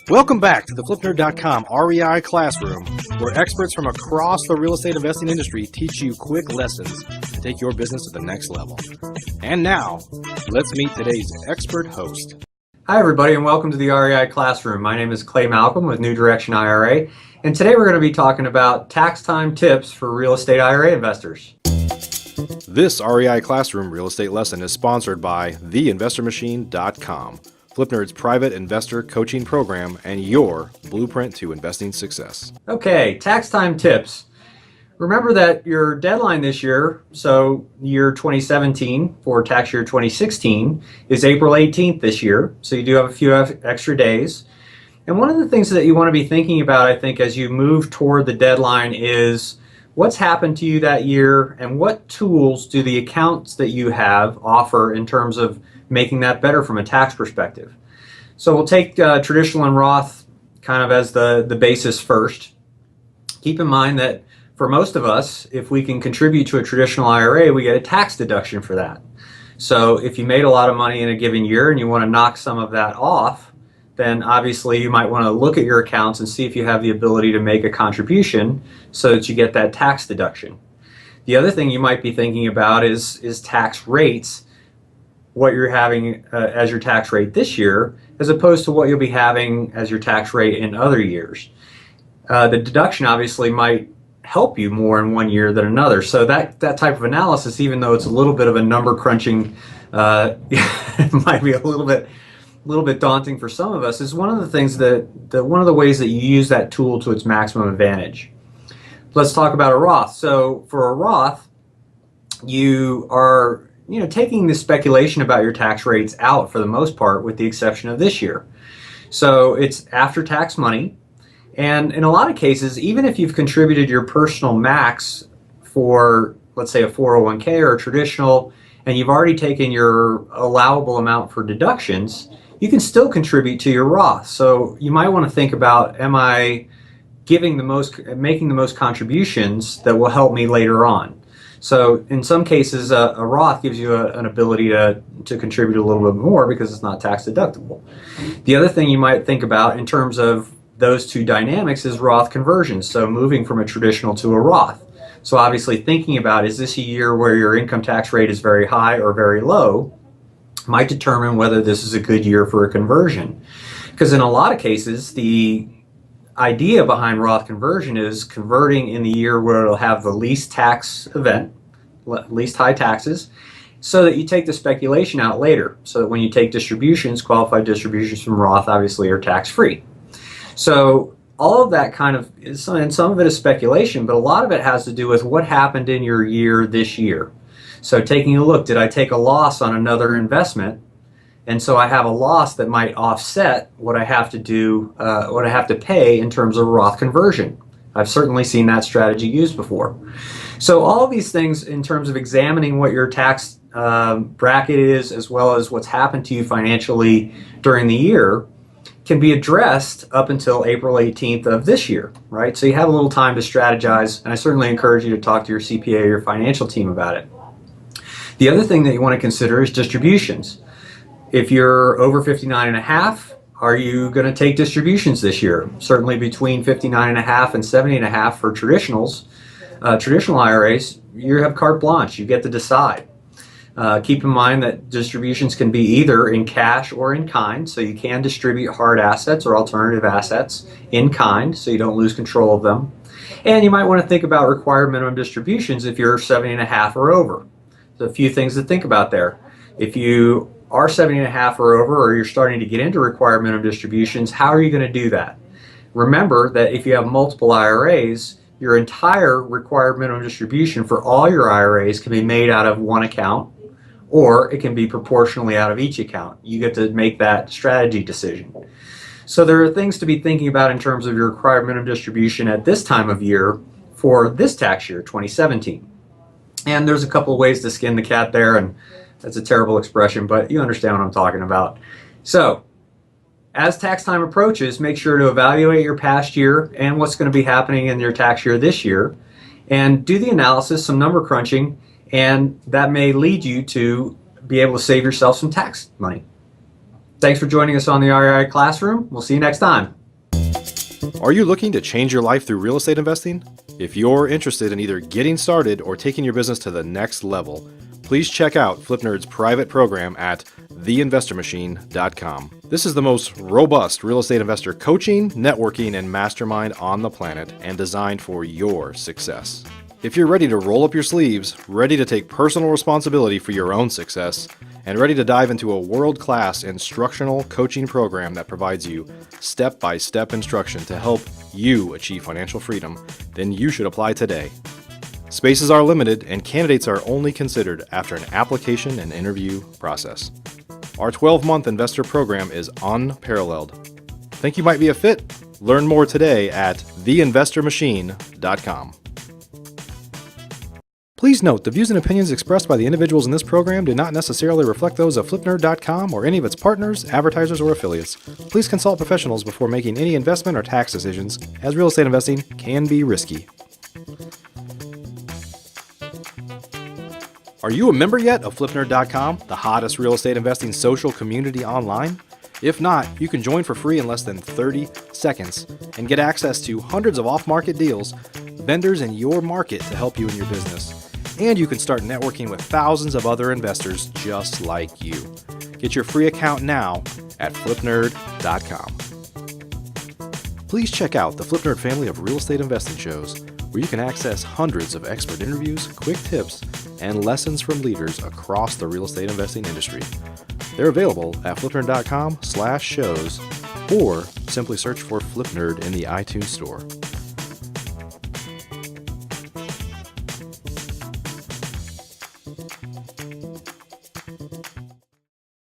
Welcome back to the FlipNerd.com REI Classroom, where experts from across the real estate investing industry teach you quick lessons to take your business to the next level. And now, let's meet today's expert host. Hi everybody, and welcome to the REI Classroom. My name is Clay Malcolm with New Direction IRA, and today we're going to be talking about tax time tips for real estate IRA investors. This REI Classroom real estate lesson is sponsored by theinvestormachine.com, FlipNerd's private investor coaching program and your blueprint to investing success. Okay, tax time tips. Remember that your deadline this year, so year 2017 for tax year 2016, is April 18th this year, so you do have a few extra days. And one of the things that you want to be thinking about, I think, as you move toward the deadline is what's happened to you that year and what tools do the accounts that you have offer in terms of making that better from a tax perspective. So we'll take traditional and Roth kind of as the basis first. Keep in mind that for most of us, if we can contribute to a traditional IRA, we get a tax deduction for that. So if you made a lot of money in a given year and you want to knock some of that off, then obviously you might want to look at your accounts and see if you have the ability to make a contribution so that you get that tax deduction. The other thing you might be thinking about is tax rates, what you're having as your tax rate this year, as opposed to what you'll be having as your tax rate in other years. The deduction obviously might help you more in one year than another. So that type of analysis, even though it's a little bit of a number crunching, it might be a little bit daunting for some of us, is one of the things one of the ways that you use that tool to its maximum advantage. Let's talk about a Roth. So for a Roth, you are taking the speculation about your tax rates out for the most part, with the exception of this year. So it's after-tax money, and in a lot of cases, even if you've contributed your personal max for, let's say, a 401k or a traditional, and you've already taken your allowable amount for deductions, you can still contribute to your Roth. So you might want to think about, am I making the most contributions that will help me later on? So in some cases, a Roth gives you an ability to contribute a little bit more because it's not tax deductible. The other thing you might think about in terms of those two dynamics is Roth conversions, so moving from a traditional to a Roth. So obviously thinking about, is this a year where your income tax rate is very high or very low, might determine whether this is a good year for a conversion. Because in a lot of cases, the idea behind Roth conversion is converting in the year where it'll have the least tax event, least high taxes, so that you take the speculation out later. So that when you take distributions, qualified distributions from Roth obviously are tax-free. So all of that kind of, and some of it is speculation, but a lot of it has to do with what happened in your year this year. So taking a look, did I take a loss on another investment? And so I have a loss that might offset what I have to do, what I have to pay in terms of Roth conversion. I've certainly seen that strategy used before. So all of these things in terms of examining what your tax bracket is, as well as what's happened to you financially during the year, can be addressed up until April 18th of this year, right? So you have a little time to strategize, and I certainly encourage you to talk to your CPA or your financial team about it. The other thing that you want to consider is distributions. If you're over 59 and a half, are you going to take distributions this year? Certainly between 59 and a half and 70 and a half for traditionals, traditional IRAs, you have carte blanche. You get to decide. Keep in mind that distributions can be either in cash or in kind, so you can distribute hard assets or alternative assets in kind, so you don't lose control of them. And you might want to think about required minimum distributions if you're 70 and a half or over. So a few things to think about there. If you are 70 and a half or over, or you're starting to get into required minimum distributions, how are you going to do that? Remember that if you have multiple IRAs, your entire required minimum distribution for all your IRAs can be made out of one account, or it can be proportionally out of each account. You get to make that strategy decision. So there are things to be thinking about in terms of your required minimum distribution at this time of year for this tax year, 2017. And there's a couple of ways to skin the cat there, and that's a terrible expression, but you understand what I'm talking about. So as tax time approaches, make sure to evaluate your past year and what's going to be happening in your tax year this year, and do the analysis, some number crunching, and that may lead you to be able to save yourself some tax money. Thanks for joining us on the IRA Classroom. We'll see you next time. Are you looking to change your life through real estate investing? If you're interested in either getting started or taking your business to the next level, please check out FlipNerd's private program at theinvestormachine.com. This is the most robust real estate investor coaching, networking, and mastermind on the planet, and designed for your success. If you're ready to roll up your sleeves, ready to take personal responsibility for your own success, and ready to dive into a world-class instructional coaching program that provides you step-by-step instruction to help you achieve financial freedom, then you should apply today. Spaces are limited, and candidates are only considered after an application and interview process. Our 12-month investor program is unparalleled. Think you might be a fit? Learn more today at theinvestormachine.com. Please note, the views and opinions expressed by the individuals in this program do not necessarily reflect those of FlipNerd.com or any of its partners, advertisers, or affiliates. Please consult professionals before making any investment or tax decisions, as real estate investing can be risky. Are you a member yet of FlipNerd.com, the hottest real estate investing social community online? If not, you can join for free in less than 30 seconds and get access to hundreds of off-market deals, vendors in your market to help you in your business. And you can start networking with thousands of other investors just like you. Get your free account now at FlipNerd.com. Please check out the FlipNerd family of real estate investing shows, where you can access hundreds of expert interviews, quick tips, and lessons from leaders across the real estate investing industry. They're available at FlipNerd.com/shows, or simply search for FlipNerd in the iTunes Store.